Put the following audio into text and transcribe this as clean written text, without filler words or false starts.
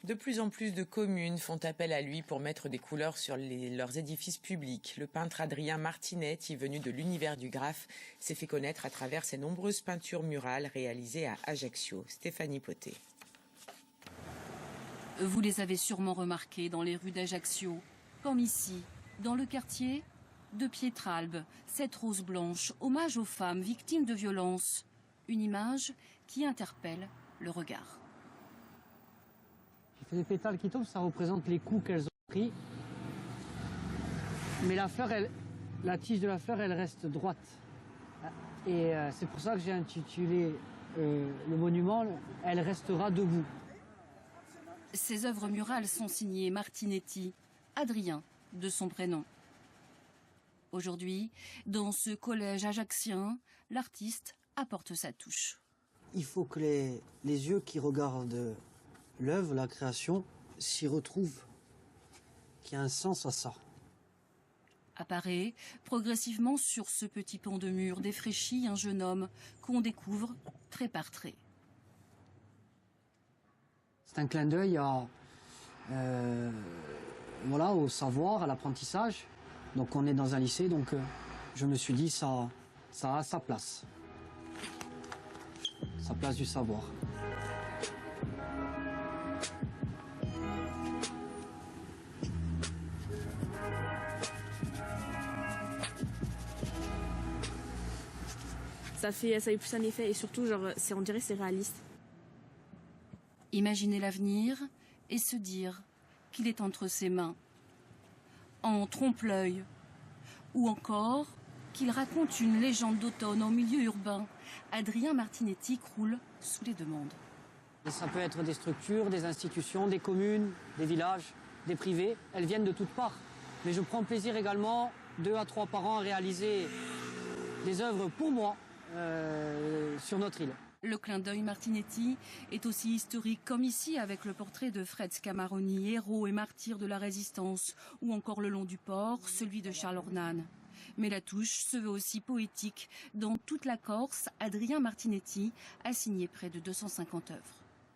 De plus en plus de communes font appel à lui pour mettre des couleurs sur leurs édifices publics. Le peintre Adrien Martinetti, venu de l'univers du graphe, s'est fait connaître à travers ses nombreuses peintures murales réalisées à Ajaccio. Stéphanie Poté. Vous les avez sûrement remarqués dans les rues d'Ajaccio, comme ici, dans le quartier de Pietralbe, cette rose blanche, hommage aux femmes victimes de violences. Une image qui interpelle le regard. J'ai fait des pétales qui tombent, ça représente les coups qu'elles ont pris. Mais la fleur, la tige de la fleur, elle reste droite. Et c'est pour ça que j'ai intitulé le monument « Elle restera debout ». Ces œuvres murales sont signées Martinetti, Adrien de son prénom. Aujourd'hui, dans ce collège ajaccien, l'artiste apporte sa touche. Il faut que les yeux qui regardent l'œuvre, la création, s'y retrouvent, qu'il y a un sens à ça. Apparaît progressivement sur ce petit pan de mur défraîchi un jeune homme qu'on découvre trait par trait. C'est un clin d'œil voilà, au savoir, à l'apprentissage. Donc on est dans un lycée, donc je me suis dit ça a sa place du savoir. Ça fait plus un effet et surtout genre on dirait c'est réaliste. Imaginer l'avenir et se dire qu'il est entre ses mains, en trompe-l'œil, ou encore qu'il raconte une légende d'automne en milieu urbain. Adrien Martinetti croule sous les demandes. Ça peut être des structures, des institutions, des communes, des villages, des privés. Elles viennent de toutes parts. Mais je prends plaisir également, 2 à 3 par an, à réaliser des œuvres pour moi sur notre île. Le clin d'œil Martinetti est aussi historique, comme ici avec le portrait de Fred Scamaroni, héros et martyr de la résistance, ou encore le long du port, celui de Charles Ornane. Mais la touche se veut aussi poétique. Dans toute la Corse, Adrien Martinetti a signé près de 250 œuvres.